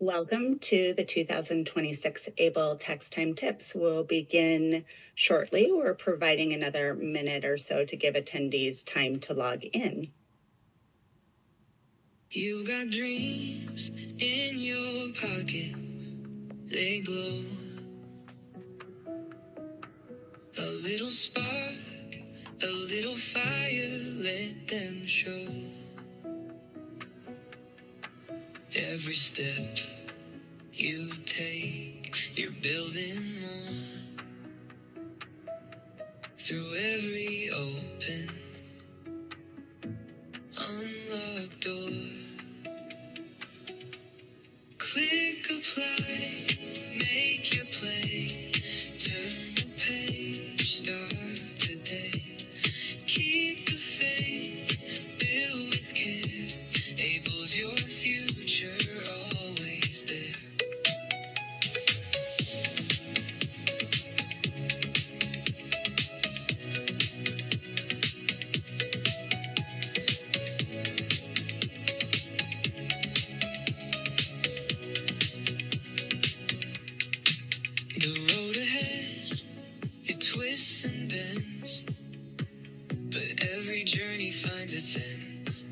Welcome to the 2026 ABLE Tax Time Tips. We'll begin shortly. We're providing another minute or so to give attendees time to log in. You got dreams in your pocket, they glow. A little spark, a little fire, let them show. Every step you take, you're building more. Through every open, unlocked door. Click apply, make your play. Turn the page, start today. Keep the faith, build with care. ABLE's your future, always there. The road ahead, it twists and bends, but every journey finds its ends.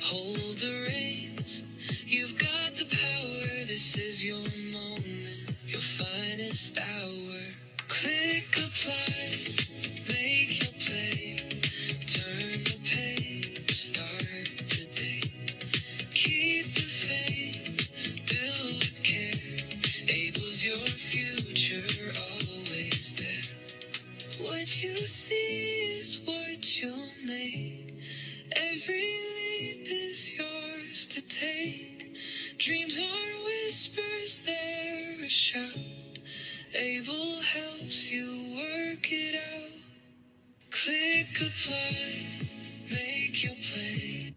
Hold the reins, you've got the power. This is your moment, your finest hour. Click apply, make your play. Turn the page, start today. Keep the faith, build with care. ABLE's your future, always there. What you see is what you'll make. Every leap is yours to take. Dreams aren't whispers, they're a shout. ABLE helps you work it out. Click apply, make your play.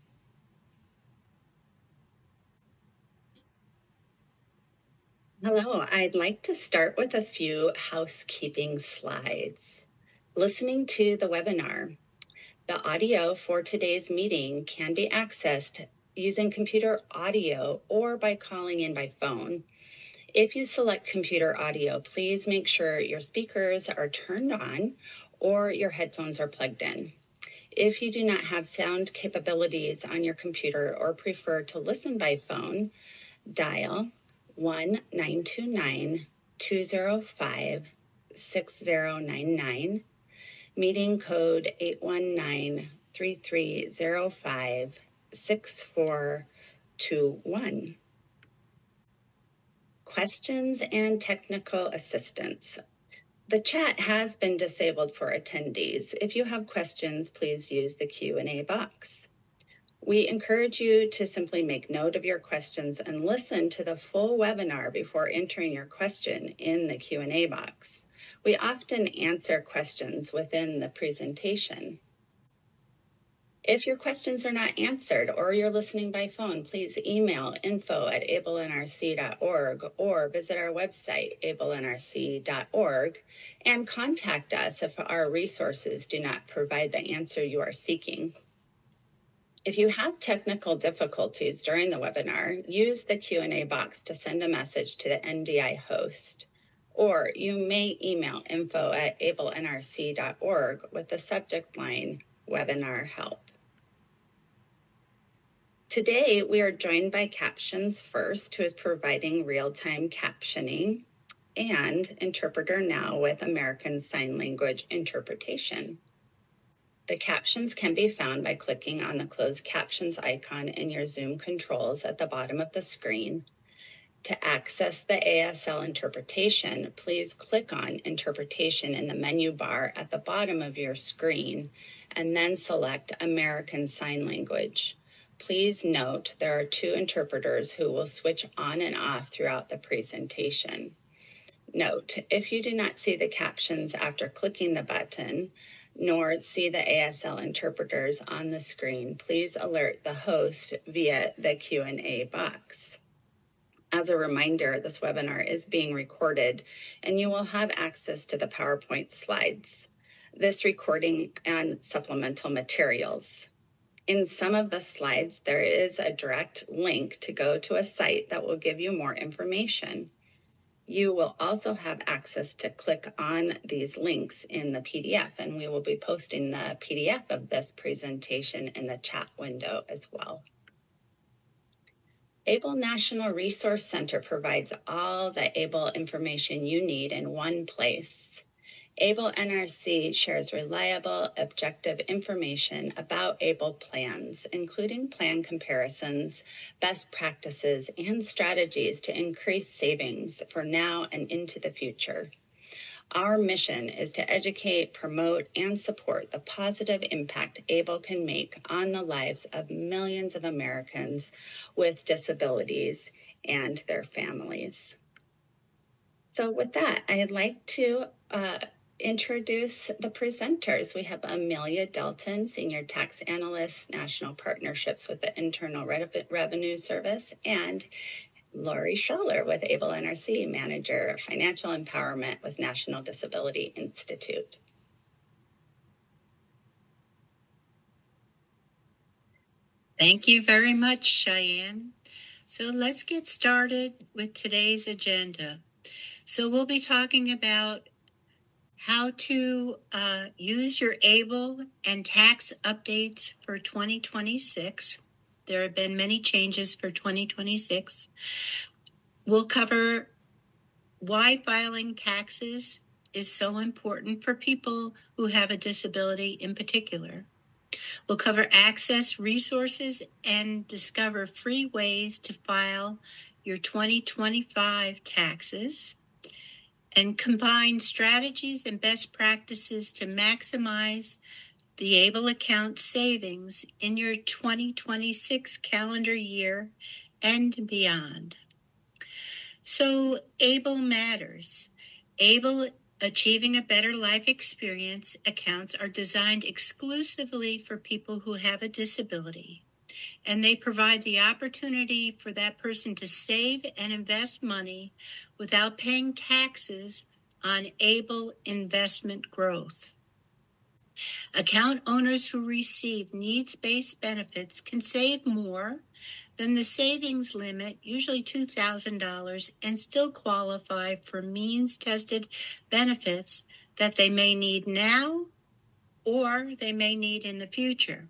Hello, I'd like to start with a few housekeeping slides. Listening to the webinar. The audio for today's meeting can be accessed using computer audio or by calling in by phone. If you select computer audio, please make sure your speakers are turned on or your headphones are plugged in. If you do not have sound capabilities on your computer or prefer to listen by phone, dial 1-929-205-6099, meeting code 819-3305-6421. Questions and technical assistance. The chat has been disabled for attendees. If you have questions, please use the Q&A box. We encourage you to simply make note of your questions and listen to the full webinar before entering your question in the Q&A box. We often answer questions within the presentation. If your questions are not answered or you're listening by phone, please email info@ablenrc.org or visit our website, ablenrc.org, and contact us if our resources do not provide the answer you are seeking. If you have technical difficulties during the webinar, use the Q&A box to send a message to the NDI host, or you may email info@ablenrc.org with the subject line, Webinar Help. Today, we are joined by Captions First, who is providing real-time captioning, and Interpreter Now with American Sign Language interpretation. The captions can be found by clicking on the closed captions icon in your Zoom controls at the bottom of the screen. To access the ASL interpretation, please click on Interpretation in the menu bar at the bottom of your screen, and then select American Sign Language. Please note there are two interpreters who will switch on and off throughout the presentation. Note, if you do not see the captions after clicking the button, nor see the ASL interpreters on the screen, please alert the host via the Q&A box. As a reminder, this webinar is being recorded and you will have access to the PowerPoint slides, this recording, and supplemental materials. In some of the slides, there is a direct link to go to a site that will give you more information. You will also have access to click on these links in the PDF, and we will be posting the PDF of this presentation in the chat window as well. ABLE National Resource Center provides all the ABLE information you need in one place. ABLE NRC shares reliable, objective information about ABLE plans, including plan comparisons, best practices, and strategies to increase savings for now and into the future. Our mission is to educate, promote, and support the positive impact ABLE can make on the lives of millions of Americans with disabilities and their families. So with that, I'd like to introduce the presenters. We have Amelia Dalton, Senior Tax Analyst, National Partnerships with the Internal Revenue Service, and Laurie Schaller with ABLE NRC, Manager of Financial Empowerment with National Disability Institute. Thank you very much, Cheyenne. So let's get started with today's agenda. So we'll be talking about how to use your ABLE and tax updates for 2026. There have been many changes for 2026. We'll cover why filing taxes is so important for people who have a disability in particular. We'll cover access resources and discover free ways to file your 2025 taxes, and combine strategies and best practices to maximize the ABLE account savings in your 2026 calendar year and beyond. So ABLE matters. ABLE Achieving a Better Life Experience accounts are designed exclusively for people who have a disability, and they provide the opportunity for that person to save and invest money without paying taxes on ABLE investment growth. Account owners who receive needs-based benefits can save more than the savings limit, usually $2,000, and still qualify for means-tested benefits that they may need now or they may need in the future.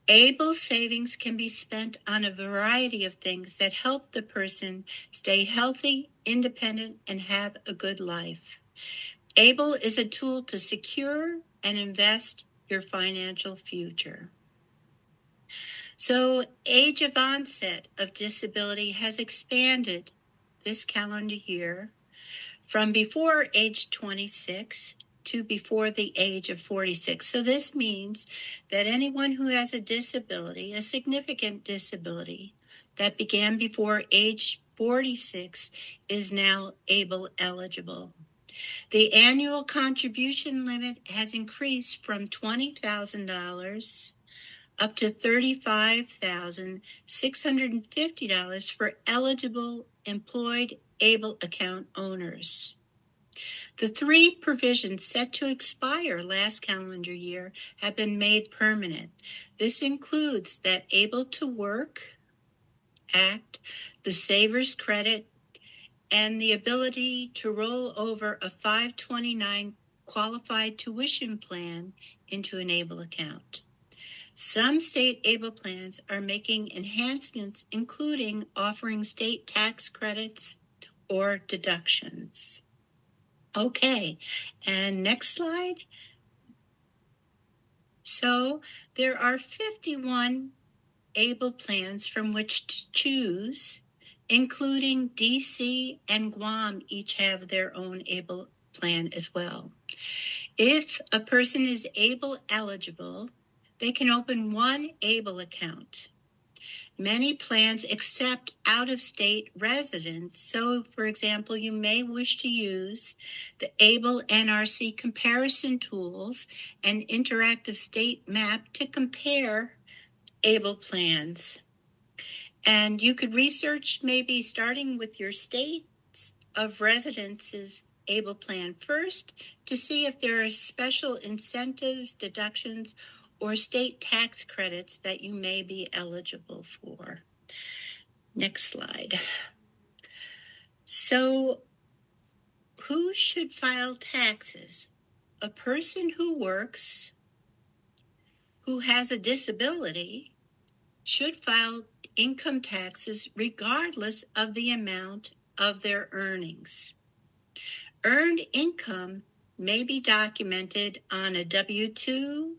ABLE savings can be spent on a variety of things that help the person stay healthy, independent, and have a good life. ABLE is a tool to secure and invest your financial future. So, age of onset of disability has expanded this calendar year from before age 26 to before the age of 46. So this means that anyone who has a disability, a significant disability, that began before age 46 is now ABLE eligible. The annual contribution limit has increased from $20,000 up to $35,650 for eligible employed ABLE account owners. The 3 provisions set to expire last calendar year have been made permanent. This includes that Able to Work Act, the Savers Credit, and the ability to roll over a 529 qualified tuition plan into an ABLE account. Some state ABLE plans are making enhancements, including offering state tax credits or deductions. Okay, and next slide. So there are 51 ABLE plans from which to choose, including DC and Guam each have their own ABLE plan as well. If a person is ABLE eligible, they can open one ABLE account. Many plans accept out-of-state residents. So, for example, you may wish to use the ABLE NRC comparison tools and interactive state map to compare ABLE plans. And you could research maybe starting with your states of residence's ABLE plan first to see if there are special incentives, deductions, or state tax credits that you may be eligible for. Next slide. So, who should file taxes? A person who works, who has a disability, should file income taxes regardless of the amount of their earnings. Earned income may be documented on a W-2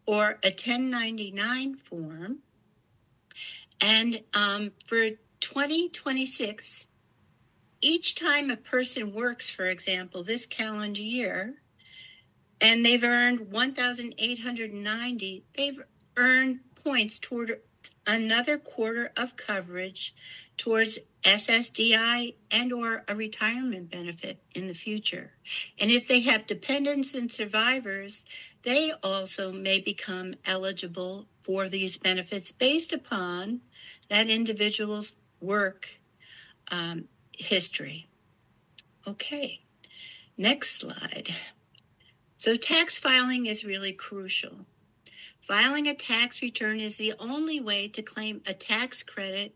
or a 1099 form. And for 2026, each time a person works, for example, this calendar year, and they've earned 1,890, they've earned points toward another quarter of coverage towards SSDI and or a retirement benefit in the future. And if they have dependents and survivors, they also may become eligible for these benefits based upon that individual's work history. Okay, next slide. So tax filing is really crucial. Filing a tax return is the only way to claim a tax credit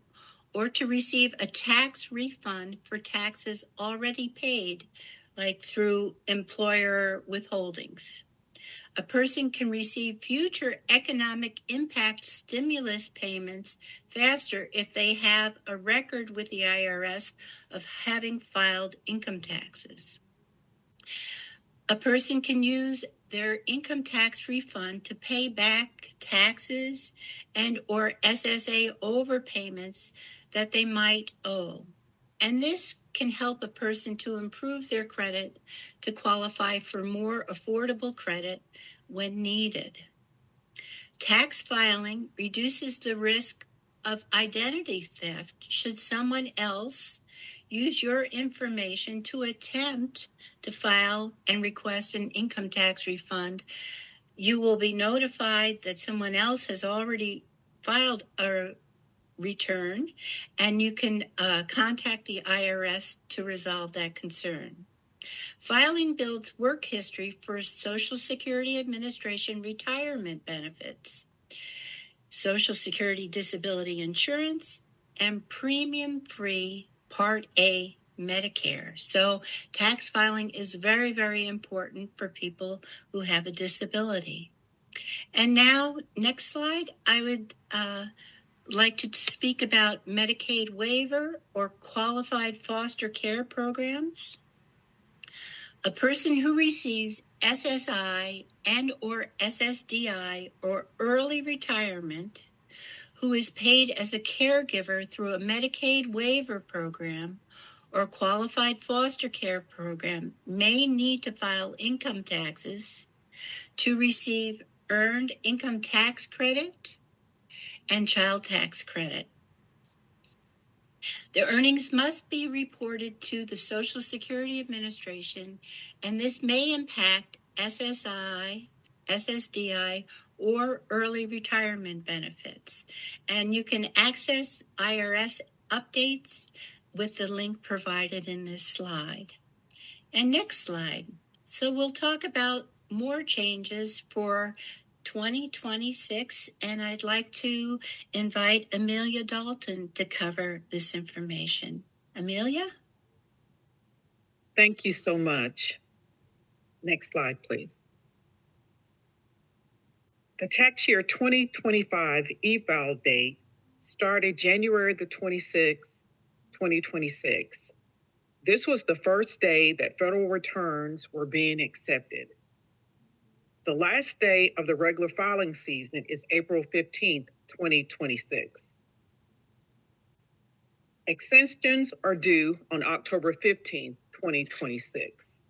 or to receive a tax refund for taxes already paid, like through employer withholdings. A person can receive future economic impact stimulus payments faster if they have a record with the IRS of having filed income taxes. A person can use their income tax refund to pay back taxes and or SSA overpayments that they might owe. And this can help a person to improve their credit to qualify for more affordable credit when needed. Tax filing reduces the risk of identity theft should someone else use your information to attempt to file and request an income tax refund. You will be notified that someone else has already filed a return, and you can contact the IRS to resolve that concern. Filing builds work history for Social Security Administration retirement benefits, Social Security disability insurance, and premium-free Part A Medicare. So tax filing is very, very important for people who have a disability. And now, next slide, I would like to speak about Medicaid waiver or qualified foster care programs. A person who receives SSI and or SSDI or early retirement who is paid as a caregiver through a Medicaid waiver program or qualified foster care program may need to file income taxes to receive earned income tax credit and child tax credit. The earnings must be reported to the Social Security Administration, and this may impact SSI, SSDI, or early retirement benefits. And you can access IRS updates with the link provided in this slide. And next slide. So we'll talk about more changes for 2026, and I'd like to invite Amelia Dalton to cover this information. Amelia? Thank you so much. Next slide, please. The tax year 2025 e-file date started January the 26th, 2026. This was the first day that federal returns were being accepted. The last day of the regular filing season is April 15th, 2026. Extensions are due on October 15th, 2026.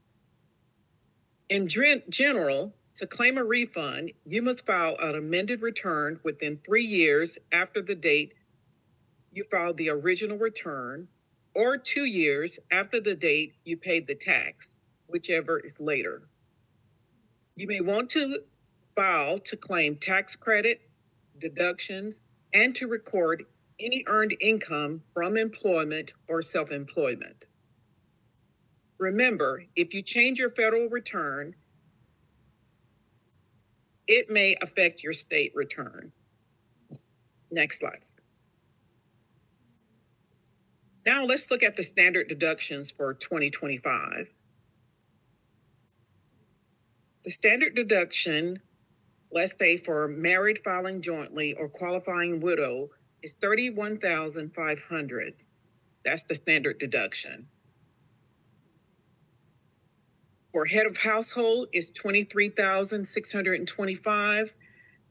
In general, to claim a refund, you must file an amended return within 3 years after the date you filed the original return, or 2 years after the date you paid the tax, whichever is later. You may want to file to claim tax credits, deductions, and to record any earned income from employment or self-employment. Remember, if you change your federal return, it may affect your state return. Next slide. Now let's look at the standard deductions for 2025. The standard deduction, let's say for married filing jointly or qualifying widow, is $31,500. That's the standard deduction. For head of household is $23,625.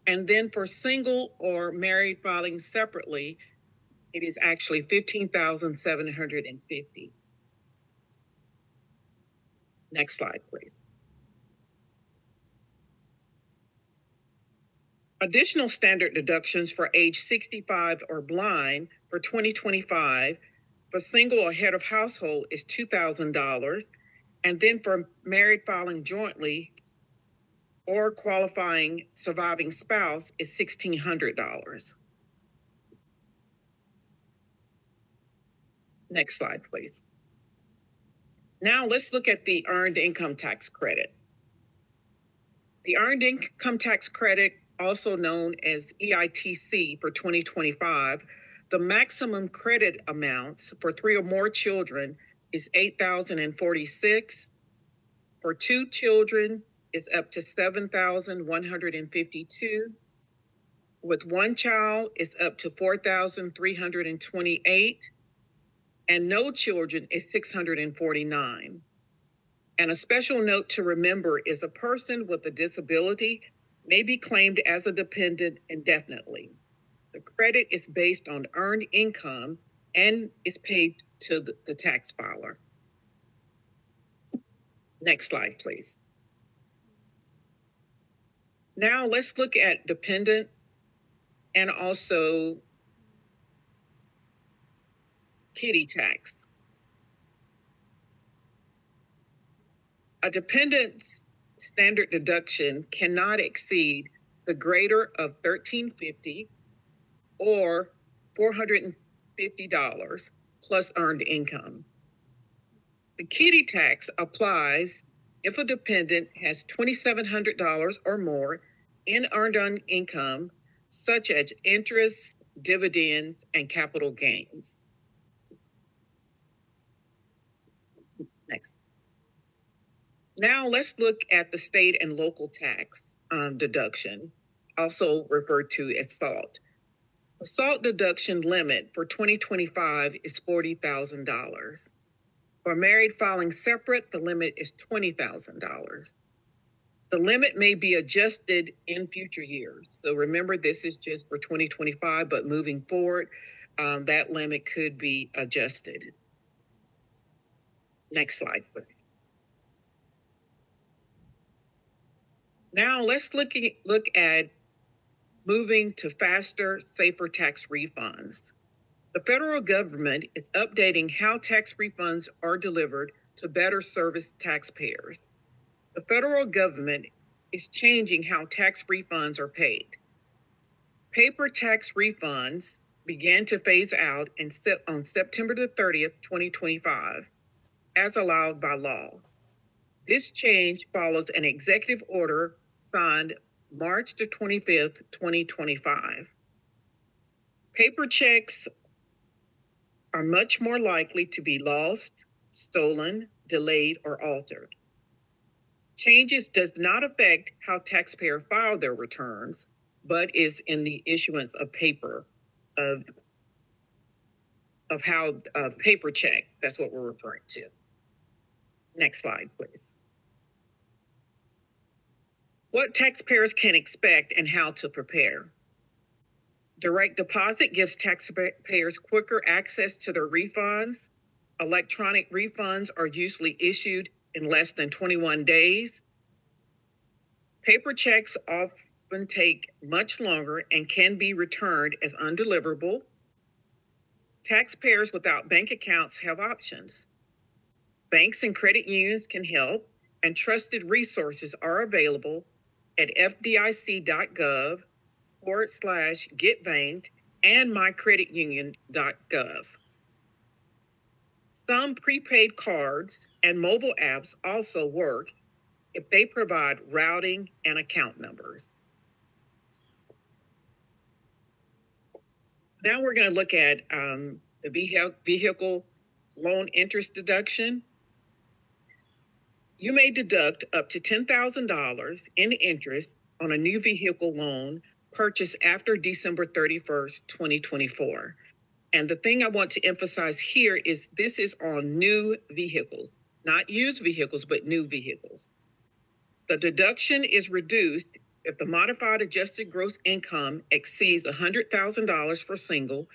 And then for single or married filing separately, it is actually $15,750. Next slide, please. Additional standard deductions for age 65 or blind for 2025 for single or head of household is $2,000. And then for married filing jointly or qualifying surviving spouse is $1,600. Next slide, please. Now let's look at the earned income tax credit. The earned income tax credit, also known as EITC for 2025, the maximum credit amounts for 3 or more children is $8,046. For 2 children is up to $7,152. With 1 child is up to $4,328. And no children is $649. And a special note to remember is a person with a disability may be claimed as a dependent indefinitely. The credit is based on earned income and is paid to the tax filer. Next slide, please. Now let's look at dependents and also kiddie tax. A dependent's standard deduction cannot exceed the greater of $1,350 or $450 plus earned income. The kiddie tax applies if a dependent has $2,700 or more in earned income, such as interest, dividends, and capital gains. Next. Now let's look at the state and local tax deduction, also referred to as SALT. The SALT deduction limit for 2025 is $40,000. For married filing separate, the limit is $20,000. The limit may be adjusted in future years. So remember, this is just for 2025, but moving forward, that limit could be adjusted. Next slide, please. Now let's look at moving to faster, safer tax refunds. The federal government is updating how tax refunds are delivered to better service taxpayers. The federal government is changing how tax refunds are paid. Paper tax refunds began to phase out on September the 30th, 2025, as allowed by law. This change follows an executive order signed March the 25th, 2025. Paper checks are much more likely to be lost, stolen, delayed, or altered. Changes does not affect how taxpayers file their returns, but is in the issuance of paper, of how paper check, that's what we're referring to. Next slide, please. What taxpayers can expect and how to prepare. Direct deposit gives taxpayers quicker access to their refunds. Electronic refunds are usually issued in less than 21 days. Paper checks often take much longer and can be returned as undeliverable. Taxpayers without bank accounts have options. Banks and credit unions can help, and trusted resources are available at fdic.gov/getbanked and mycreditunion.gov. Some prepaid cards and mobile apps also work if they provide routing and account numbers. Now we're going to look at the vehicle loan interest deduction. You may deduct up to $10,000 in interest on a new vehicle loan purchased after December 31st, 2024. And the thing I want to emphasize here is this is on new vehicles, not used vehicles, but new vehicles. The deduction is reduced if the modified adjusted gross income exceeds $100,000 for single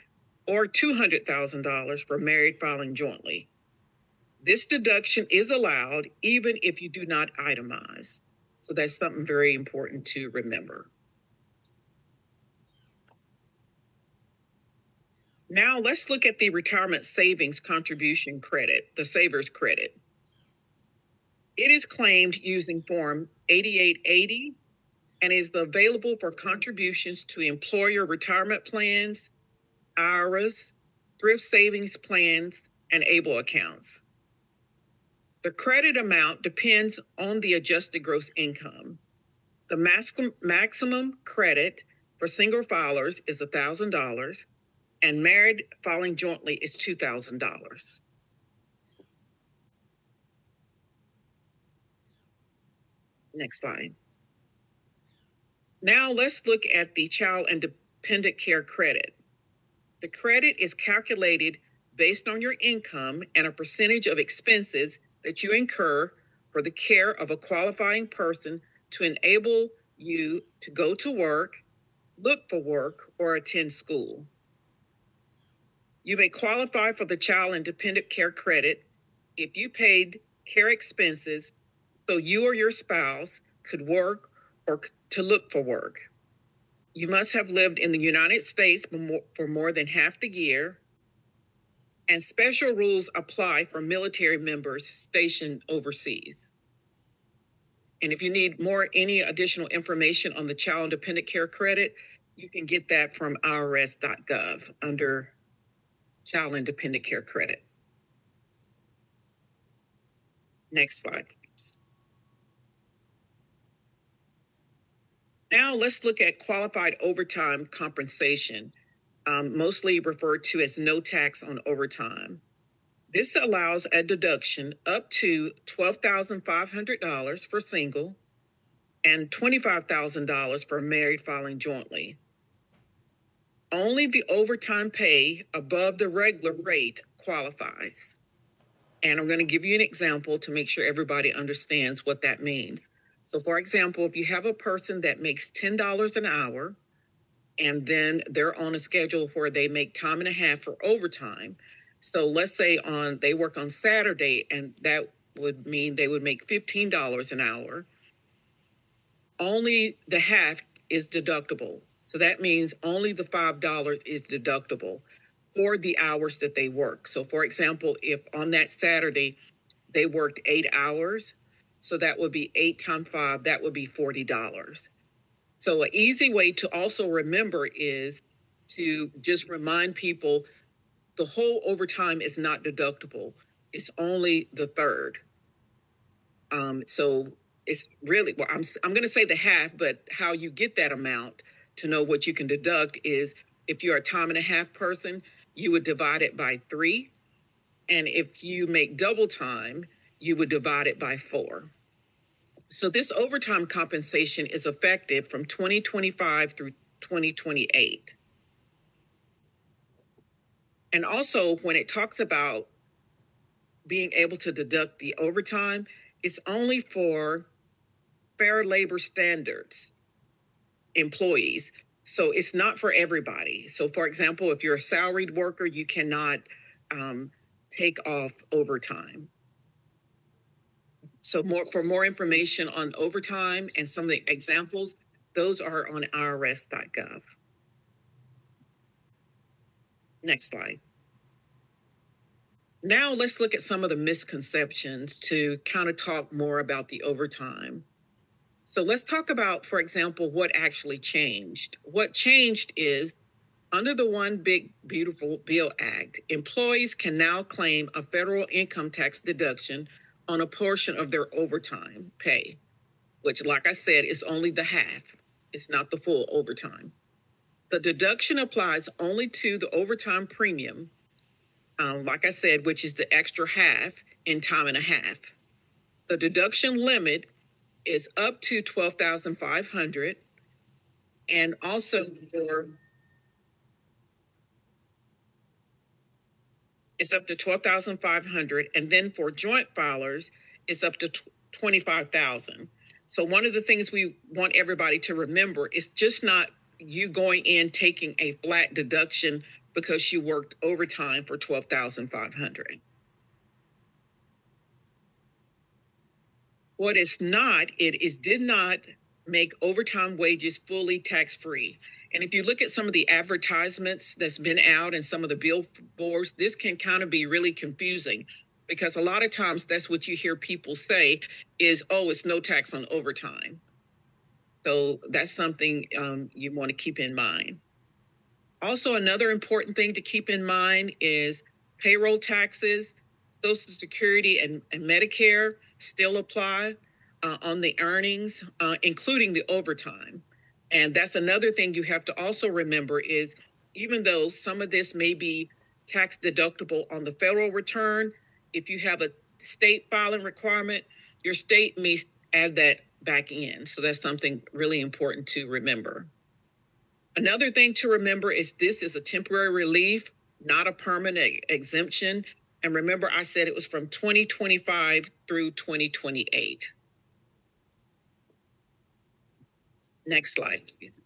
or $200,000 for married filing jointly. This deduction is allowed even if you do not itemize. So that's something very important to remember. Now let's look at the retirement savings contribution credit, the saver's credit. It is claimed using Form 8880 and is available for contributions to employer retirement plans, IRAs, thrift savings plans, and ABLE accounts. The credit amount depends on the adjusted gross income. The maximum credit for single filers is $1,000, and married filing jointly is $2,000. Next slide. Now let's look at the child and dependent care credit. The credit is calculated based on your income and a percentage of expenses that you incur for the care of a qualifying person to enable you to go to work, look for work, or attend school. You may qualify for the child and dependent care credit if you paid care expenses so you or your spouse could work or to look for work. You must have lived in the United States for more than half the year, and special rules apply for military members stationed overseas. And if you need any additional information on the child and dependent care credit, you can get that from IRS.gov under child and dependent care credit. Next slide, please. Now let's look at qualified overtime compensation, mostly referred to as no tax on overtime. This allows a deduction up to $12,500 for single and $25,000 for married filing jointly. Only the overtime pay above the regular rate qualifies. And I'm going to give you an example to make sure everybody understands what that means. So for example, if you have a person that makes $10 an hour, and then they're on a schedule where they make time and a half for overtime. So let's say they work on Saturday, and that would mean they would make $15 an hour. Only the half is deductible. So that means only the $5 is deductible for the hours that they work. So for example, if on that Saturday they worked 8 hours, so that would be 8 times 5, that would be $40. So an easy way to also remember is to just remind people the whole overtime is not deductible. It's only the third. So it's really, well, I'm going to say the half, but how you get that amount to know what you can deduct is if you're a time and a half person, you would divide it by 3. And if you make double time, you would divide it by 4. So this overtime compensation is effective from 2025 through 2028. And also, when it talks about being able to deduct the overtime, it's only for fair labor standards employees. So it's not for everybody. So for example, if you're a salaried worker, you cannot take off overtime. So for more information on overtime and some of the examples, those are on IRS.gov. Next slide. Now let's look at some of the misconceptions to kind of talk more about the overtime. So let's talk about, for example, what actually changed. What changed is under the One Big Beautiful Bill Act, employees can now claim a federal income tax deduction on a portion of their overtime pay, which, like I said, is only the half. It's not the full overtime. The deduction applies only to the overtime premium, like I said, which is the extra half in time and a half. The deduction limit is up to $12,500, and also it's up to $12,500, and then for joint filers, it's up to $25,000. So one of the things we want everybody to remember is just not you going in taking a flat deduction because you worked overtime for $12,500. What it's not, it did not make overtime wages fully tax-free. And if you look at some of the advertisements that's been out and some of the billboards, this can kind of be really confusing, because a lot of times that's what you hear people say is, oh, it's no tax on overtime. So that's something you want to keep in mind. Also, another important thing to keep in mind is payroll taxes, Social Security, and Medicare still apply on the earnings, including the overtime. And that's another thing you have to also remember is, even though some of this may be tax deductible on the federal return, if you have a state filing requirement, your state may add that back in. So that's something really important to remember. Another thing to remember is this is a temporary relief, not a permanent exemption. And remember, I said it was from 2025 through 2028. Next slide, please.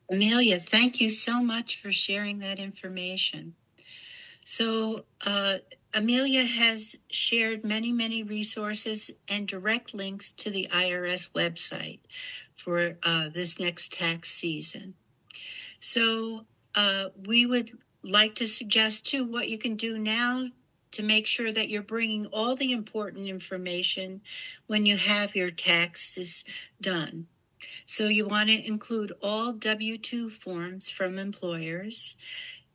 Amelia, thank you so much for sharing that information. So Amelia has shared many, many resources and direct links to the IRS website for this next tax season. So we would like to suggest, too, what you can do now to make sure that you're bringing all the important information when you have your taxes done. So you want to include all W-2 forms from employers.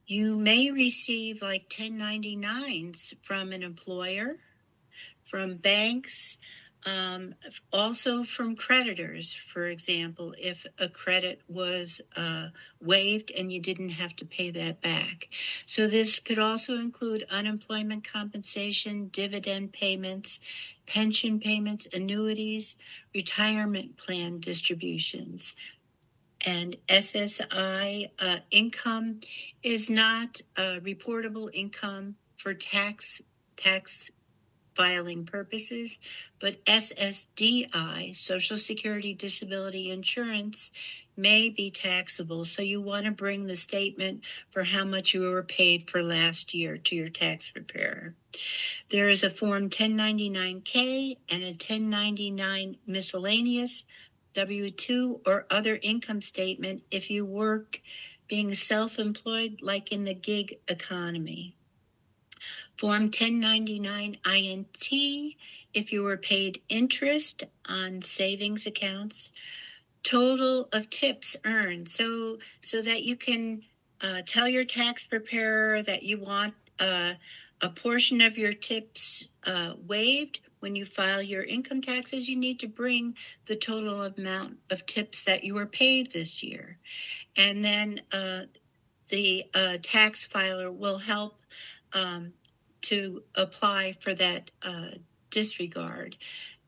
You may receive like 1099s from an employer, from banks, also from creditors, for example, if a credit was waived and you didn't have to pay that back. So this could also include unemployment compensation, dividend payments, pension payments, annuities, retirement plan distributions. And SSI income is not reportable income for tax filing purposes, but SSDI, Social Security Disability Insurance, may be taxable. So you want to bring the statement for how much you were paid for last year to your tax preparer. There is a Form 1099-K and a 1099 miscellaneous W-2 or other income statement if you worked being self-employed, like in the gig economy. Form 1099-INT if you were paid interest on savings accounts. Total of tips earned, so that you can tell your tax preparer that you want a portion of your tips waived. When you file your income taxes, you need to bring the total amount of tips that you were paid this year. And then the tax filer will help to apply for that disregard.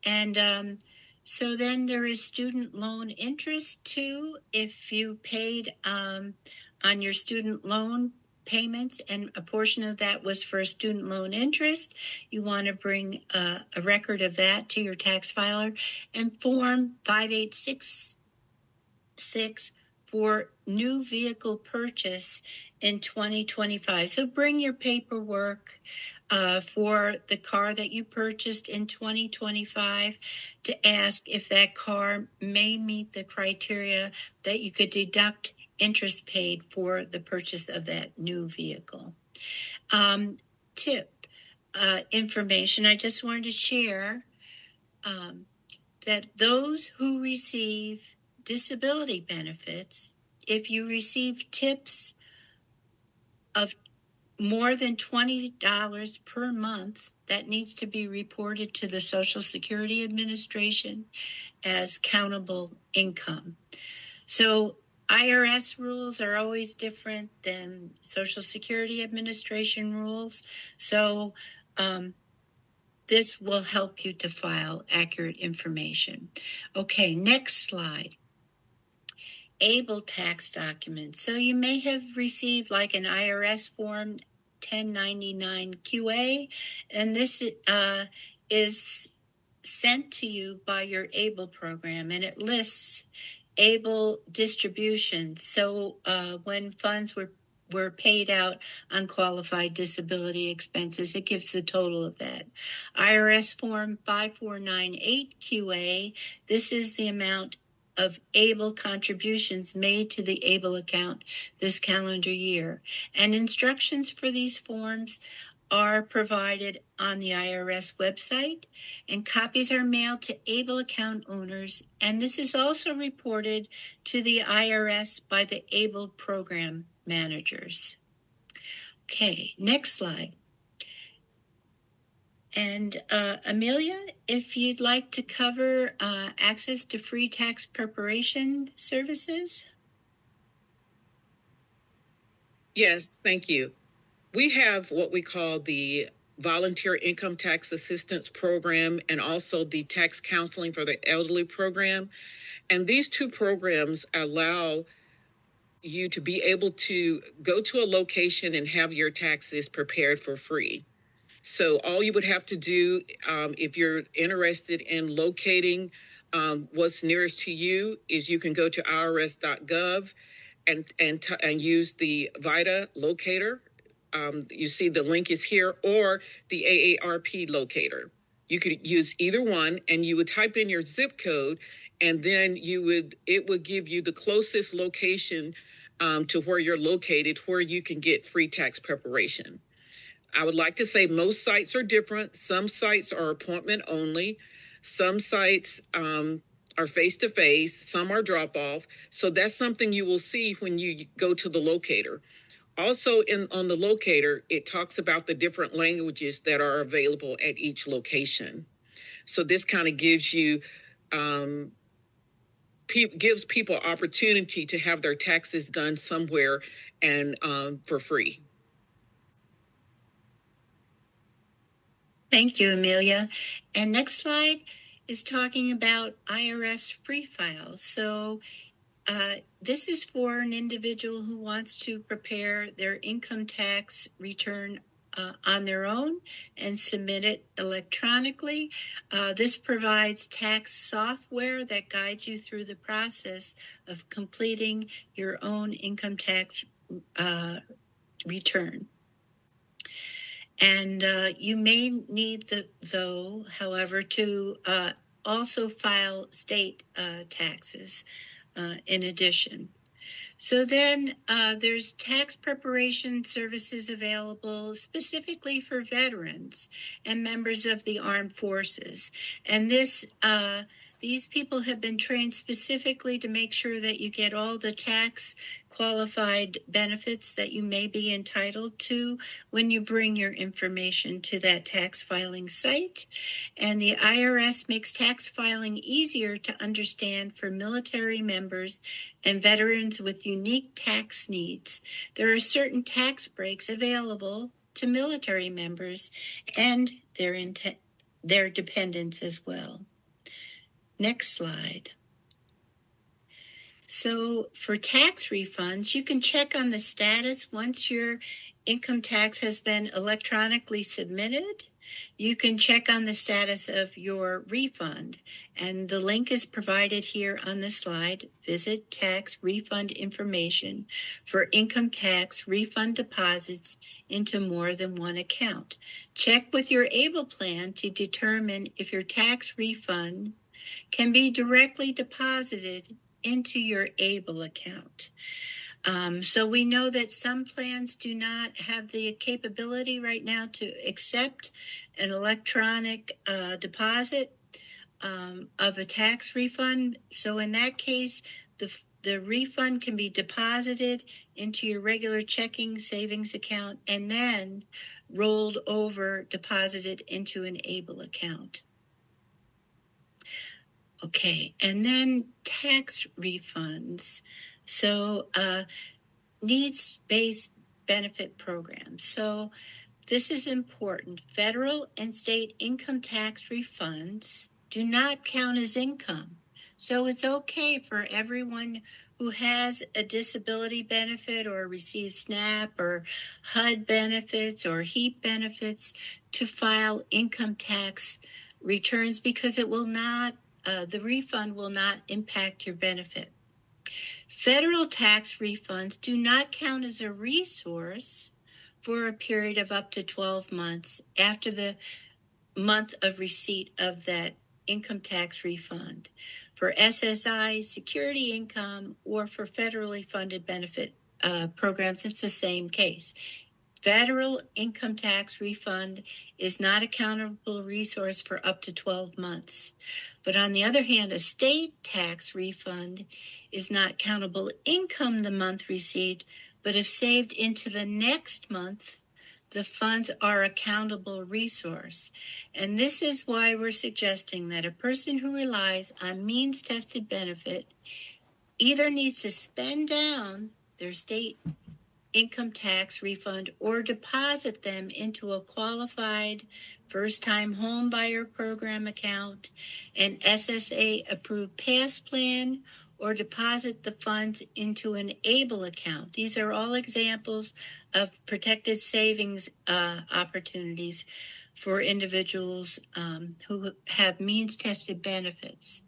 And so then there is student loan interest too. If you paid on your student loan payments and a portion of that was for student loan interest, you want to bring a record of that to your tax filer. And Form 5866 for new vehicle purchase in 2025. So bring your paperwork for the car that you purchased in 2025 to ask if that car may meet the criteria that you could deduct interest paid for the purchase of that new vehicle. Tip information, I just wanted to share that those who receive disability benefits, if you receive tips of more than $20 per month, that needs to be reported to the Social Security Administration as countable income. So IRS rules are always different than Social Security Administration rules. So this will help you to file accurate information. Okay, next slide. ABLE tax documents. So you may have received like an IRS form 1099 QA, and this is sent to you by your ABLE program, and it lists ABLE distributions. So when funds were paid out on qualified disability expenses, it gives the total of that. IRS form 5498 QA, this is the amount of ABLE contributions made to the ABLE account this calendar year. And instructions for these forms are provided on the IRS website, and copies are mailed to ABLE account owners, and this is also reported to the IRS by the ABLE program managers. Okay, next slide. And Amelia, if you'd like to cover access to free tax preparation services. Yes, thank you. We have what we call the Volunteer Income Tax Assistance Program and also the Tax Counseling for the Elderly Program. And these two programs allow you to be able to go to a location and have your taxes prepared for free. So all you would have to do if you're interested in locating what's nearest to you is you can go to irs.gov and use the VITA locator. You see the link is here, or the AARP locator. You could use either one, and you would type in your zip code, and then it would give you the closest location to where you're located, where you can get free tax preparation. I would like to say most sites are different. Some sites are appointment only. Some sites are face-to-face. Some are drop-off. So that's something you will see when you go to the locator. Also on the locator, it talks about the different languages that are available at each location. So this kind of gives you, gives people opportunity to have their taxes done somewhere and for free. Thank you, Amelia. And next slide is talking about IRS free files. So this is for an individual who wants to prepare their income tax return on their own and submit it electronically. This provides tax software that guides you through the process of completing your own income tax return. And you may need, however, to also file state taxes in addition. So then there's tax preparation services available specifically for veterans and members of the armed forces. And these people have been trained specifically to make sure that you get all the tax qualified benefits that you may be entitled to when you bring your information to that tax filing site. And the IRS makes tax filing easier to understand for military members and veterans with unique tax needs. There are certain tax breaks available to military members and their dependents as well. Next slide. So for tax refunds, you can check on the status once your income tax has been electronically submitted. You can check on the status of your refund, and the link is provided here on the slide. Visit tax refund information for income tax refund deposits into more than one account. Check with your ABLE plan to determine if your tax refund can be directly deposited into your ABLE account. So we know that some plans do not have the capability right now to accept an electronic deposit of a tax refund. So in that case, The refund can be deposited into your regular checking savings account and then rolled over, deposited into an ABLE account. Okay, and then tax refunds. So needs-based benefit programs. So this is important. Federal and state income tax refunds do not count as income. So it's okay for everyone who has a disability benefit or receives SNAP or HUD benefits or HEAP benefits to file income tax returns, because it will not, the refund will not impact your benefit. Federal tax refunds do not count as a resource for a period of up to 12 months after the month of receipt of that income tax refund. For SSI, security income, or for federally funded benefit programs, it's the same case. Federal income tax refund is not a countable resource for up to 12 months. But on the other hand, a state tax refund is not countable income the month received, but if saved into the next month, the funds are a countable resource. And this is why we're suggesting that a person who relies on means-tested benefit either needs to spend down their state income tax refund or deposit them into a qualified first-time home buyer program account, an SSA approved pass plan, or deposit the funds into an ABLE account. These are all examples of protected savings opportunities for individuals who have means-tested benefits.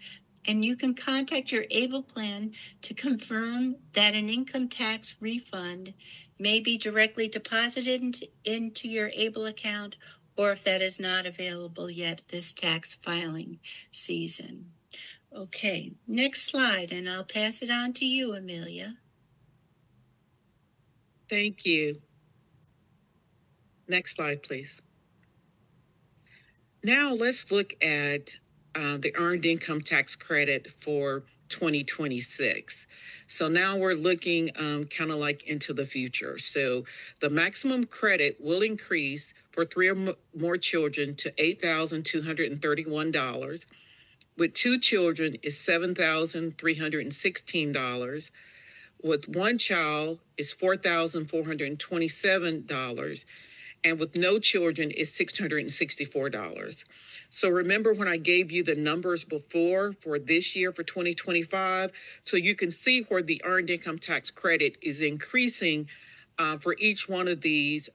And you can contact your ABLE plan to confirm that an income tax refund may be directly deposited into your ABLE account, or if that is not available yet this tax filing season. Okay, next slide, and I'll pass it on to you, Amelia. Thank you. Next slide, please. Now let's look at the earned income tax credit for 2026. So now we're looking kind of like into the future. So the maximum credit will increase for 3 or more children to $8,231. With 2 children is $7,316. With 1 child is $4,427. And with no children is $664. So remember when I gave you the numbers before for this year for 2025, so you can see where the earned income tax credit is increasing for each one of these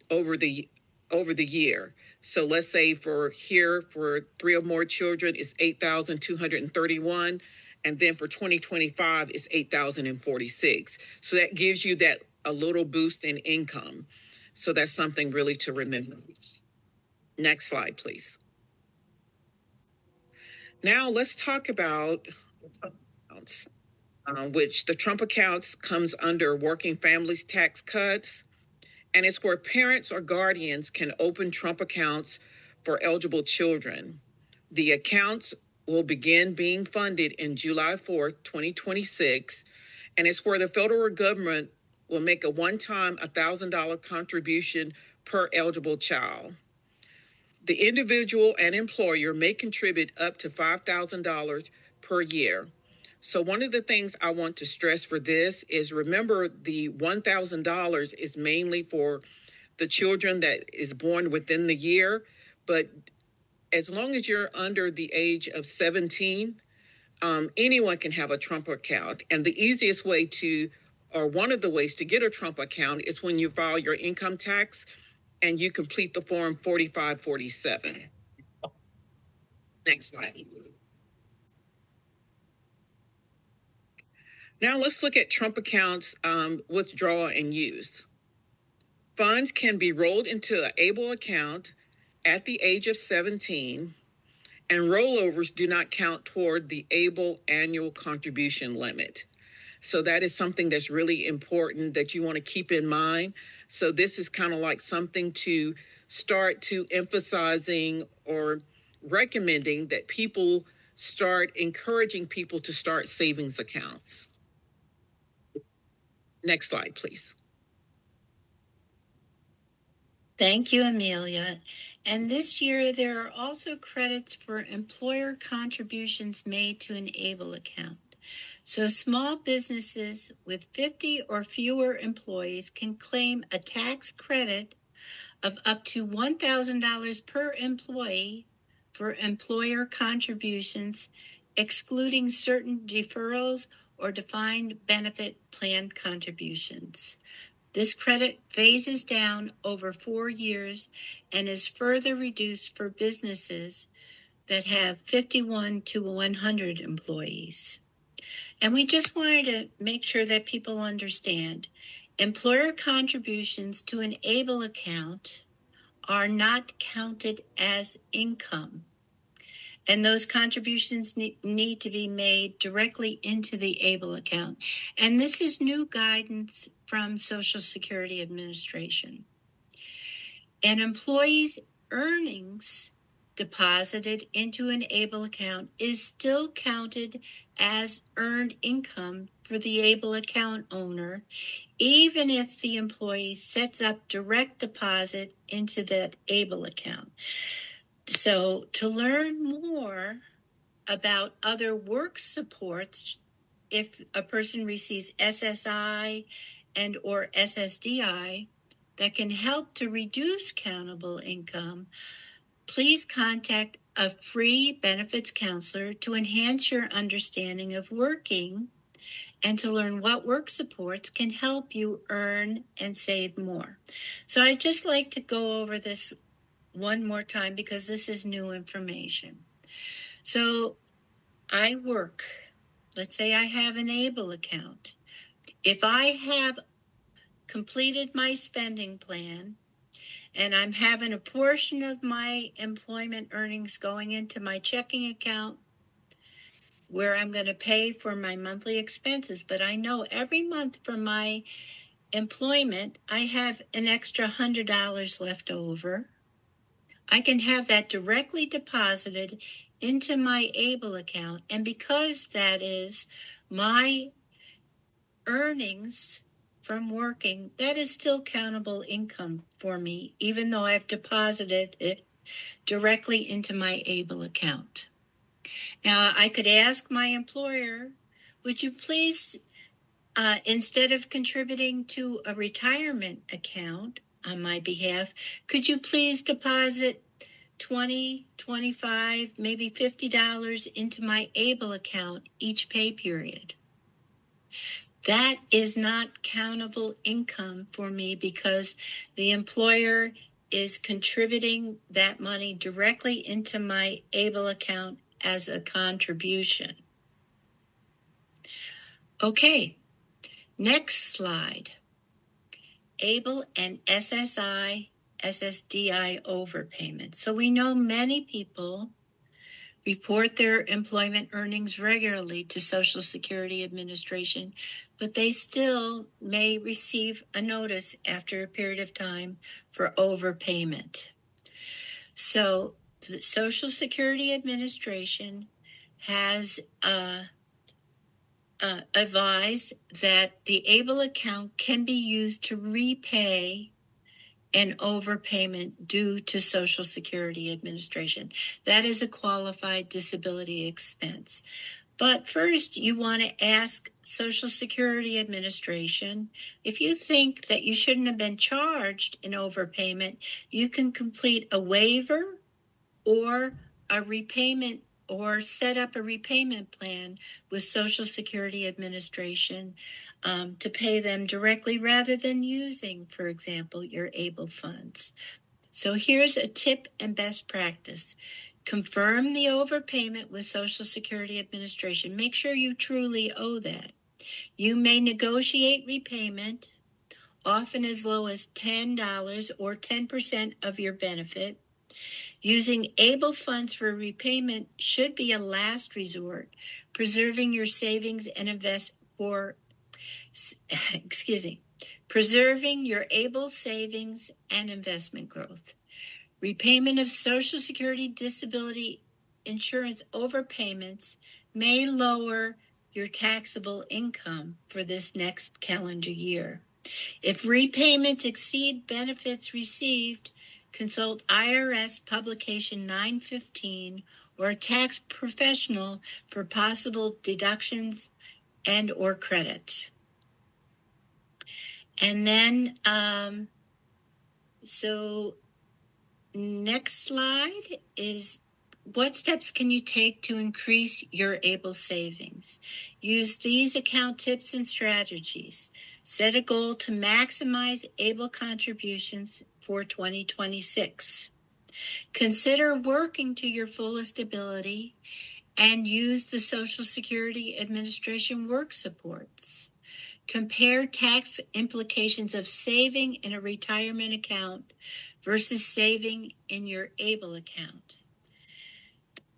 over the year. So let's say for 3 or more children is 8,231, and then for 2025 is 8,046. So that gives you that a little boost in income. So that's something really to remember. Next slide, please. Now let's talk about accounts, which the Trump accounts comes under working families tax cuts. And it's where parents or guardians can open Trump accounts for eligible children. The accounts will begin being funded in July 4th, 2026. And it's where the federal government will make a one-time $1,000 contribution per eligible child. The individual and employer may contribute up to $5,000 per year. So one of the things I want to stress for this is, remember, the $1,000 is mainly for the children that is born within the year, but as long as you're under the age of 17, anyone can have a Trump account. And the easiest way or one of the ways to get a Trump account is when you file your income tax and you complete the form 4547. Next slide. Now let's look at Trump accounts withdrawal and use. Funds can be rolled into an ABLE account at the age of 17, and rollovers do not count toward the ABLE annual contribution limit. So that is something that's really important that you want to keep in mind. So this is kind of like something to start to emphasizing or recommending that people start encouraging people to start savings accounts. Next slide, please. Thank you, Amelia. And this year, there are also credits for employer contributions made to an ABLE account. So small businesses with 50 or fewer employees can claim a tax credit of up to $1,000 per employee for employer contributions, excluding certain deferrals or defined benefit plan contributions. This credit phases down over 4 years and is further reduced for businesses that have 51 to 100 employees. And we just wanted to make sure that people understand, employer contributions to an ABLE account are not counted as income. And those contributions need to be made directly into the ABLE account. And this is new guidance from Social Security Administration. An employee's earnings deposited into an ABLE account is still counted as earned income for the ABLE account owner, even if the employee sets up direct deposit into that ABLE account. So to learn more about other work supports, if a person receives SSI and or SSDI that can help to reduce countable income, please contact a free benefits counselor to enhance your understanding of working and to learn what work supports can help you earn and save more. So I'd just like to go over this one more time because this is new information. So I work, let's say I have an ABLE account. If I have completed my spending plan and I'm having a portion of my employment earnings going into my checking account where I'm going to pay for my monthly expenses, but I know every month from my employment I have an extra $100 left over, I can have that directly deposited into my ABLE account. And because that is my earnings from working, that is still countable income for me, even though I've deposited it directly into my ABLE account. Now, I could ask my employer, would you please, instead of contributing to a retirement account on my behalf, could you please deposit $20, $25, maybe $50 into my ABLE account each pay period? That is not countable income for me because the employer is contributing that money directly into my ABLE account as a contribution. Okay, next slide. ABLE and SSI, SSDI overpayment. So we know many people report their employment earnings regularly to Social Security Administration, but they still may receive a notice after a period of time for overpayment. So the Social Security Administration has advised that the ABLE account can be used to repay an overpayment due to Social Security Administration. That is a qualified disability expense. But first, you want to ask Social Security Administration, if you think that you shouldn't have been charged an overpayment, you can complete a waiver or a repayment or set up a repayment plan with Social Security Administration to pay them directly rather than using, for example, your ABLE funds. So here's a tip and best practice. Confirm the overpayment with Social Security Administration. Make sure you truly owe that. You may negotiate repayment, often as low as $10 or 10% of your benefit. Using ABLE funds for repayment should be a last resort, preserving your savings and preserving your ABLE savings and investment growth. Repayment of Social Security disability insurance overpayments may lower your taxable income for this next calendar year. If repayments exceed benefits received, consult IRS Publication 915 or a tax professional for possible deductions and or credits. And then, so next slide is what steps can you take to increase your ABLE savings? Use these account tips and strategies. Set a goal to maximize ABLE contributions for 2026. Consider working to your fullest ability and use the Social Security Administration work supports. Compare tax implications of saving in a retirement account versus saving in your ABLE account.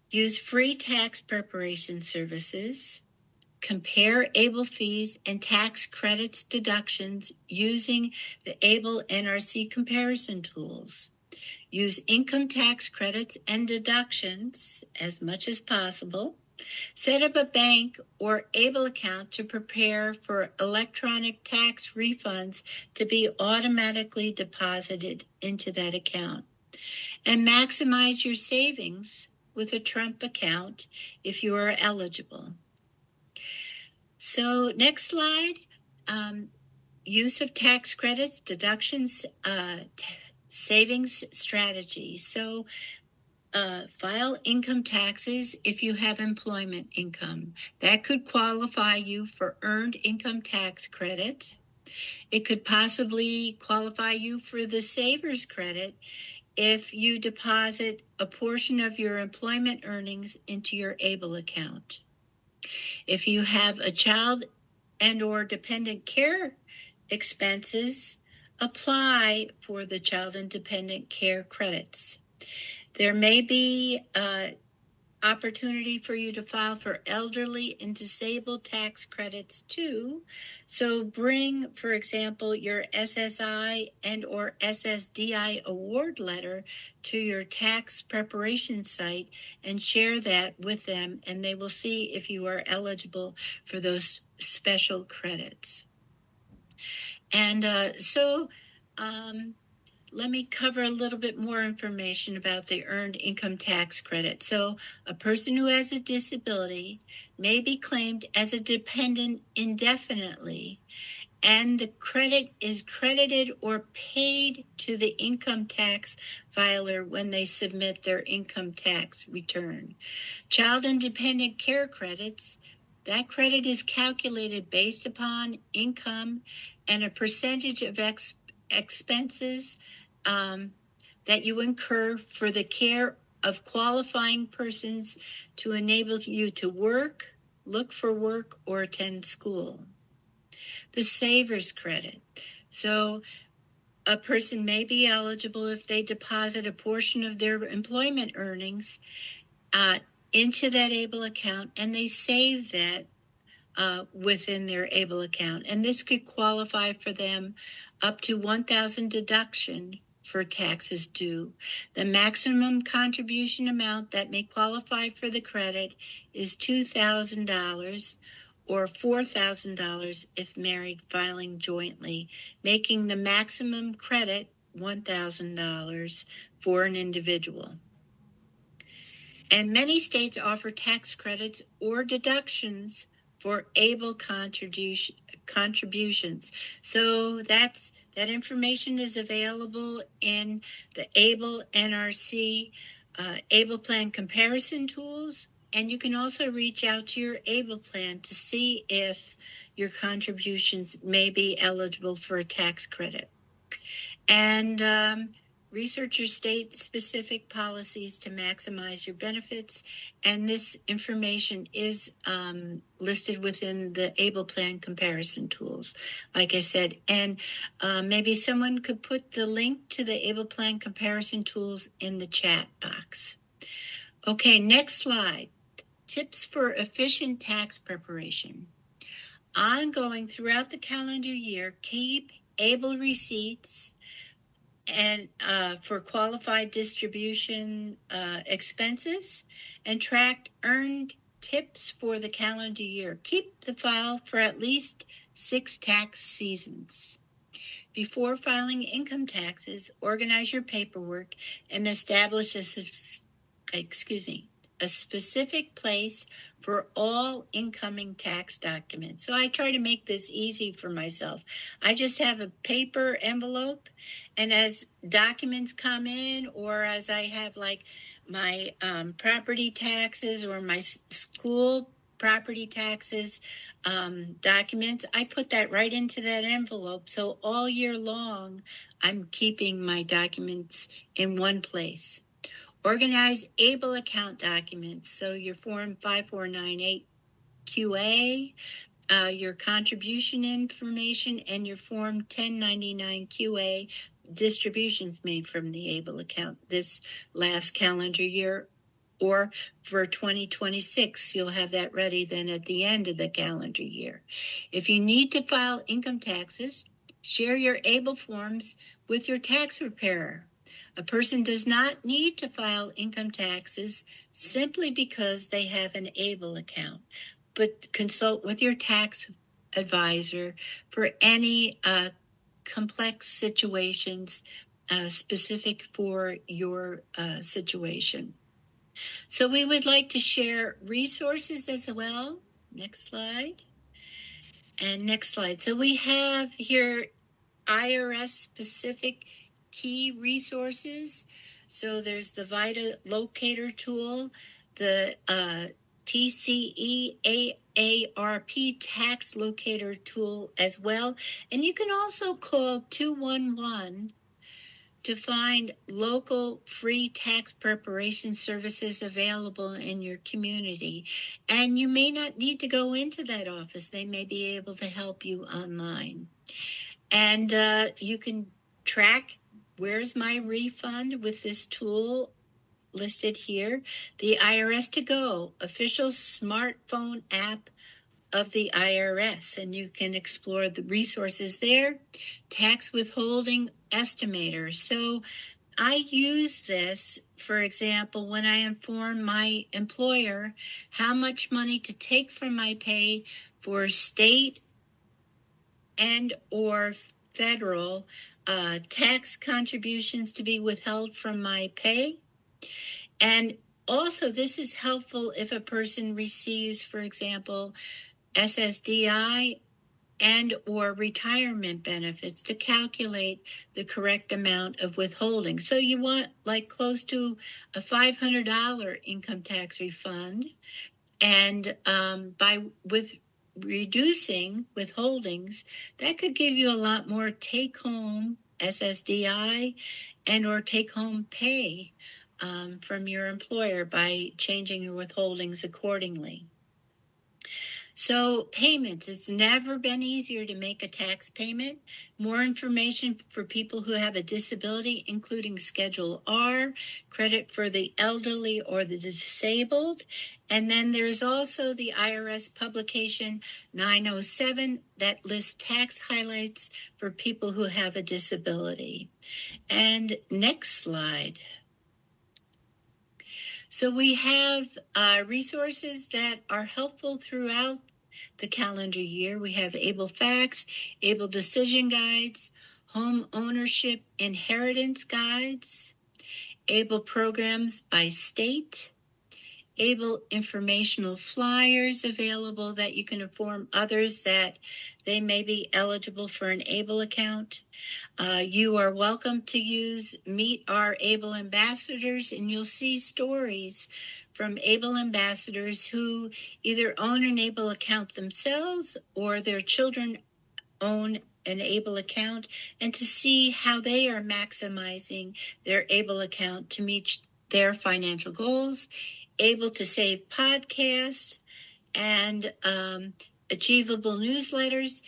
Use free tax preparation services. Compare ABLE fees and tax credits deductions using the ABLE NRC comparison tools. Use income tax credits and deductions as much as possible. Set up a bank or ABLE account to prepare for electronic tax refunds to be automatically deposited into that account. And maximize your savings with a Trump account if you are eligible. So next slide, use of tax credits, deductions, savings strategy. So file income taxes if you have employment income. That could qualify you for earned income tax credit. It could possibly qualify you for the saver's credit if you deposit a portion of your employment earnings into your ABLE account. If you have a child and or dependent care expenses, apply for the child and dependent care credits. There may be opportunity for you to file for elderly and disabled tax credits too. So bring, for example, your SSI and or SSDI award letter to your tax preparation site and share that with them, and they will see if you are eligible for those special credits. And let me cover a little bit more information about the earned income tax credit. So a person who has a disability may be claimed as a dependent indefinitely, and the credit is credited or paid to the income tax filer when they submit their income tax return. Child and dependent care credits, that credit is calculated based upon income and a percentage of expenses that you incur for the care of qualifying persons to enable you to work, look for work, or attend school. The saver's credit. So a person may be eligible if they deposit a portion of their employment earnings into that ABLE account, and they save that within their ABLE account. And this could qualify for them up to $1,000 deduction for taxes due. The maximum contribution amount that may qualify for the credit is $2,000 or $4,000 if married filing jointly, making the maximum credit $1,000 for an individual. And many states offer tax credits or deductions for ABLE contributions. So that information is available in the ABLE NRC ABLE plan comparison tools, and you can also reach out to your ABLE plan to see if your contributions may be eligible for a tax credit. And research your state-specific policies to maximize your benefits, and this information is listed within the ABLE plan comparison tools, like I said. And maybe someone could put the link to the ABLE plan comparison tools in the chat box. Okay, next slide. Tips for efficient tax preparation. Ongoing throughout the calendar year, keep ABLE receipts and for qualified distribution expenses, and track earned tips for the calendar year. Keep the file for at least 6 tax seasons. Before filing income taxes, organize your paperwork and establish a specific place for all incoming tax documents. So I try to make this easy for myself. I just have a paper envelope, and as documents come in, or as I have like my property taxes or my school property taxes documents, I put that right into that envelope. So all year long, I'm keeping my documents in one place. Organize ABLE account documents. So your Form 5498 QA, your contribution information, and your Form 1099 QA distributions made from the ABLE account this last calendar year, or for 2026, you'll have that ready then at the end of the calendar year. If you need to file income taxes, share your ABLE forms with your tax preparer. A person does not need to file income taxes simply because they have an ABLE account, but consult with your tax advisor for any complex situations specific for your situation. So we would like to share resources as well. Next slide. And next slide. So we have here IRS specific key resources. So there's the VITA locator tool, the TCE AARP tax locator tool as well. And you can also call 211 to find local free tax preparation services available in your community. And you may not need to go into that office. They may be able to help you online. And you can track where's my refund with this tool listed here. The IRS To Go, official smartphone app of the IRS, and you can explore the resources there. Tax withholding estimator. So I use this, for example, when I inform my employer how much money to take from my pay for state and or federal tax contributions to be withheld from my pay. And also, this is helpful if a person receives, for example, SSDI and or retirement benefits to calculate the correct amount of withholding. So you want like close to a $500 income tax refund, and with reducing withholdings, that could give you a lot more take-home SSDI and or take-home pay from your employer by changing your withholdings accordingly. So payments, it's never been easier to make a tax payment. More information for people who have a disability, including Schedule R, credit for the elderly or the disabled. And then there's also the IRS publication 907 that lists tax highlights for people who have a disability. And next slide. So we have resources that are helpful throughout the calendar year. We have ABLE Facts, ABLE Decision Guides, Home Ownership Inheritance Guides, ABLE Programs by State, ABLE Informational Flyers available that you can inform others that they may be eligible for an ABLE account. You are welcome to use Meet Our ABLE Ambassadors, and you'll see stories from ABLE ambassadors who either own an ABLE account themselves or their children own an ABLE account, and to see how they are maximizing their ABLE account to meet their financial goals. Able to Save podcasts and achievable newsletters.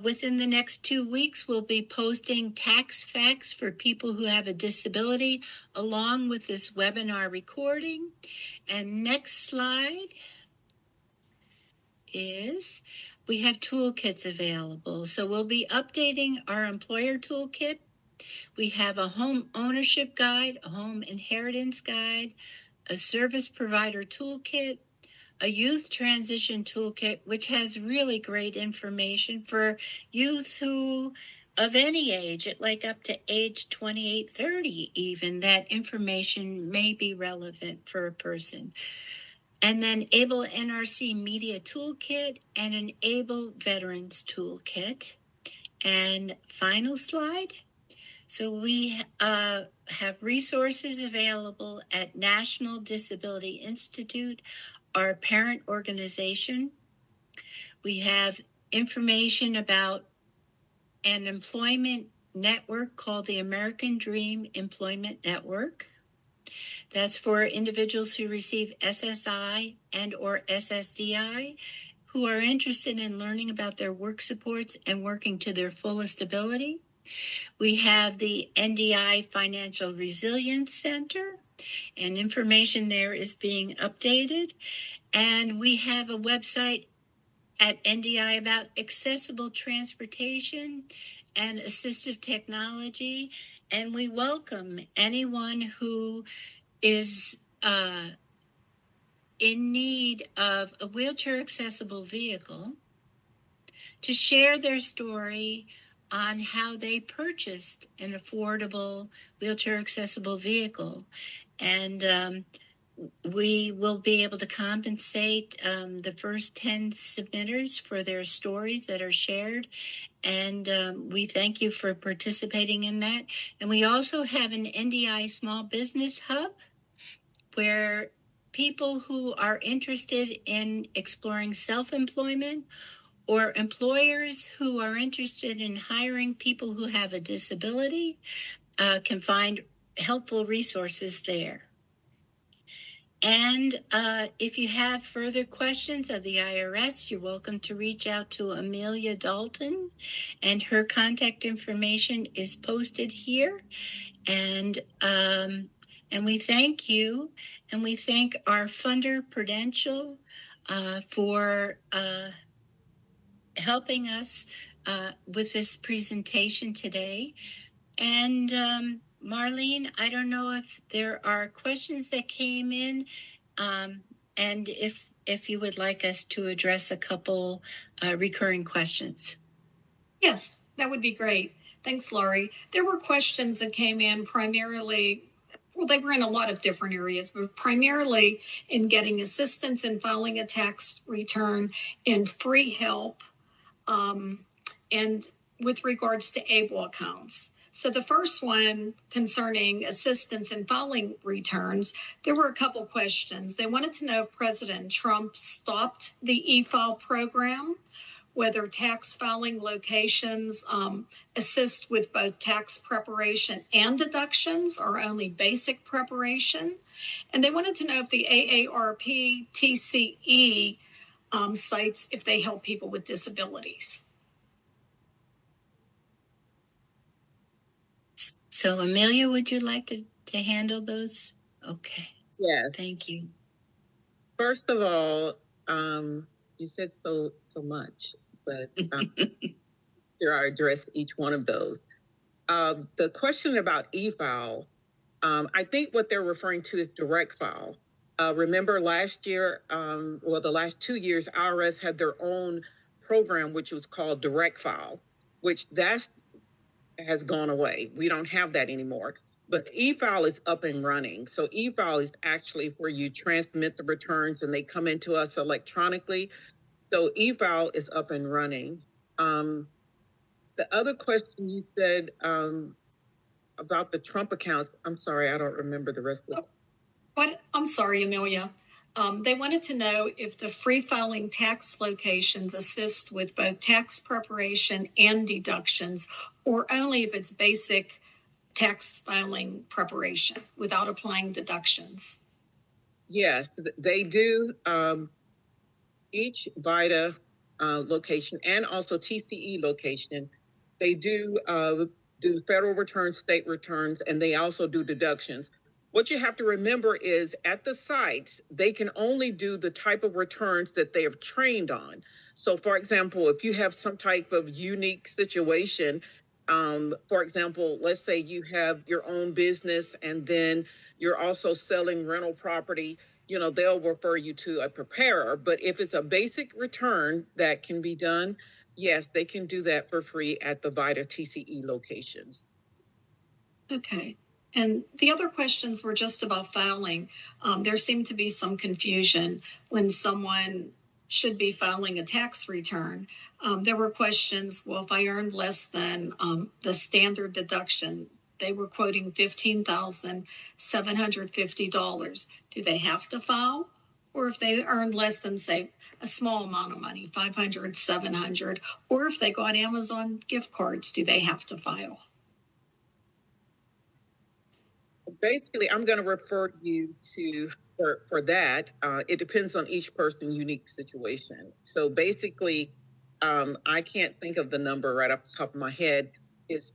Within the next 2 weeks, we'll be posting tax facts for people who have a disability along with this webinar recording. And next slide is we have toolkits available. So we'll be updating our employer toolkit We have a home ownership guide, a home inheritance guide, a service provider toolkit, a youth transition toolkit, which has really great information for youth who of any age, at like up to age 28, 30 even, that information may be relevant for a person. And then ABLE NRC Media Toolkit and an ABLE Veterans Toolkit. And final slide. So we have resources available at National Disability Institute, our parent organization. We have information about an employment network called the American Dream Employment Network. That's for individuals who receive SSI and or SSDI who are interested in learning about their work supports and working to their fullest ability. We have the NDI Financial Resilience Center, and information there is being updated. And we have a website at NDI about accessible transportation and assistive technology. And we welcome anyone who is in need of a wheelchair accessible vehicle to share their story on how they purchased an affordable wheelchair accessible vehicle. And we will be able to compensate the first 10 submitters for their stories that are shared. And we thank you for participating in that. And we also have an NDI Small Business Hub where people who are interested in exploring self-employment or employers who are interested in hiring people who have a disability can find helpful resources there. And if you have further questions of the IRS, you're welcome to reach out to Amelia Dalton, and her contact information is posted here. And we thank you, and we thank our funder, Prudential, for helping us with this presentation today. And Marlene, I don't know if there are questions that came in, and if you would like us to address a couple recurring questions. Yes, that would be great. Thanks, Laurie. There were questions that came in primarily, well, they were in a lot of different areas, but primarily in getting assistance in filing a tax return and free help, and with regards to ABLE accounts. So the first one concerning assistance in filing returns, there were a couple questions. They wanted to know if President Trump stopped the e-file program, whether tax filing locations assist with both tax preparation and deductions or only basic preparation. And they wanted to know if the AARP TCE sites, if they help people with disabilities. So Amelia, would you like to handle those? Okay. Yes. Thank you. First of all, you said so much, but here I address each one of those. The question about e-file, I think what they're referring to is direct file. Remember last year, the last 2 years, IRS had their own program, which was called direct file, which has gone away. We don't have that anymore. But e-file is up and running. So e-file is actually where you transmit the returns and they come into us electronically. So e-file is up and running. The other question you said about the Trump accounts, I'm sorry, I don't remember the rest of it. But I'm sorry, Amelia. They wanted to know if the free filing tax locations assist with both tax preparation and deductions, or only if it's basic tax filing preparation without applying deductions. Yes, they do. Each VITA location and also TCE location, they do federal returns, state returns, and they also do deductions. What you have to remember is at the sites, they can only do the type of returns that they have trained on. So for example, if you have some type of unique situation, For example, let's say you have your own business and then you're also selling rental property, they'll refer you to a preparer. But if it's a basic return that can be done, yes, they can do that for free at the VITA TCE locations. Okay. And the other questions were just about filing. There seemed to be some confusion when someone should be filing a tax return. There were questions, well, if I earned less than the standard deduction, they were quoting $15,750. Do they have to file? Or if they earned less than, say, a small amount of money, 500, 700, or if they got Amazon gift cards, do they have to file? Basically, I'm going to refer you to for that. It depends on each person's unique situation. So basically, I can't think of the number right off the top of my head. Is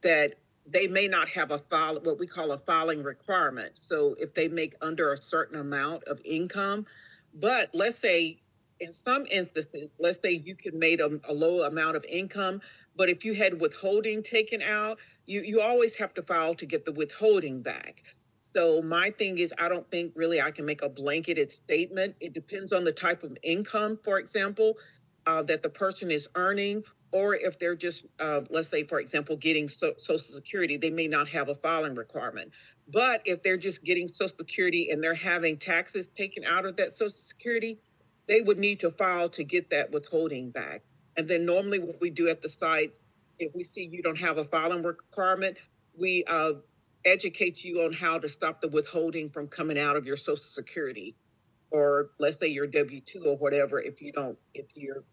that they may not have what we call a filing requirement. So if they make under a certain amount of income, but let's say in some instances, let's say you can make a low amount of income, but if you had withholding taken out, you always have to file to get the withholding back. So my thing is, I don't think really I can make a blanketed statement. It depends on the type of income, for example, that the person is earning, or if they're just, let's say, for example, getting Social Security, they may not have a filing requirement. But if they're just getting Social Security and they're having taxes taken out of that Social Security, they would need to file to get that withholding back. And then normally what we do at the sites, if we see you don't have a filing requirement, we educate you on how to stop the withholding from coming out of your Social Security, or let's say your W-2 or whatever, if you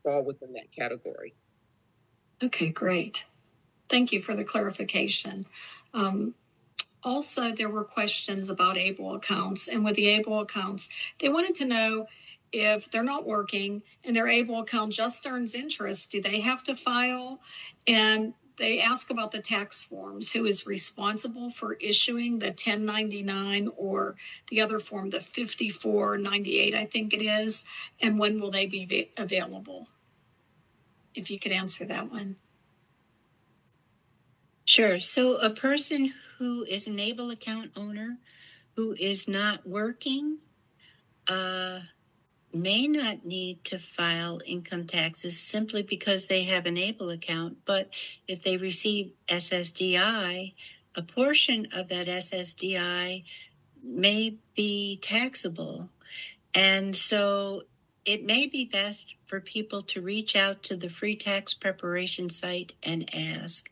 fall within that category. Okay, great. Thank you for the clarification. Also, there were questions about ABLE accounts, and with the ABLE accounts, they wanted to know if they're not working and their ABLE account just earns interest, do they have to file? And they ask about the tax forms, who is responsible for issuing the 1099 or the other form, the 5498, I think it is, and when will they be available? If you could answer that one. Sure. So a person who is an ABLE account owner who is not working may not need to file income taxes simply because they have an ABLE account. But if they receive SSDI, a portion of that SSDI may be taxable. And so it may be best for people to reach out to the free tax preparation site and ask.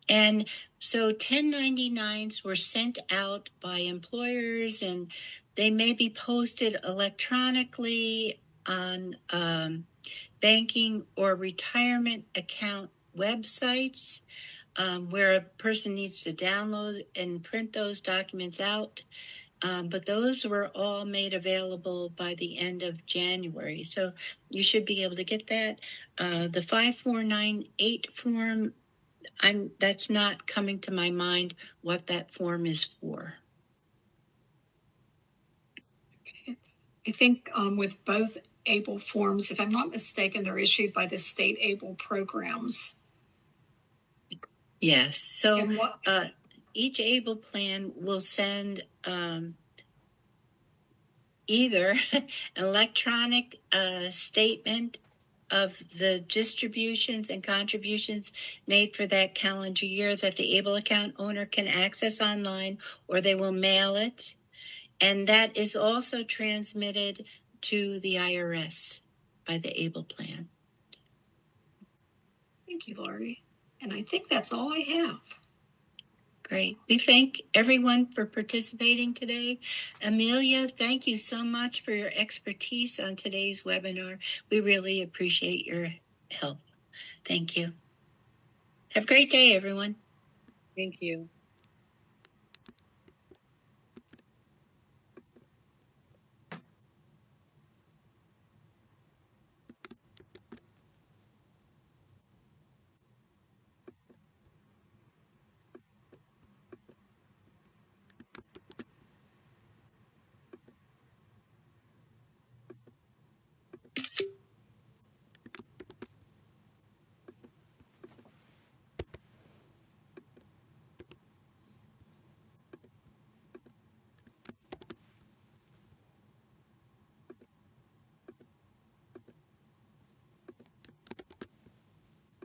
And so 1099s were sent out by employers, and they may be posted electronically on banking or retirement account websites where a person needs to download and print those documents out. But those were all made available by the end of January. So you should be able to get that. The 5498 form, that's not coming to my mind what that form is for. Okay. I think with both ABLE forms, if I'm not mistaken, they're issued by the state ABLE programs. Yes. So each ABLE plan will send either an electronic statement of the distributions and contributions made for that calendar year that the ABLE account owner can access online, or they will mail it. And that is also transmitted to the IRS by the ABLE plan. Thank you, Laurie. And I think that's all I have. Great. We thank everyone for participating today. Amelia, thank you so much for your expertise on today's webinar. We really appreciate your help. Thank you. Have a great day, everyone. Thank you.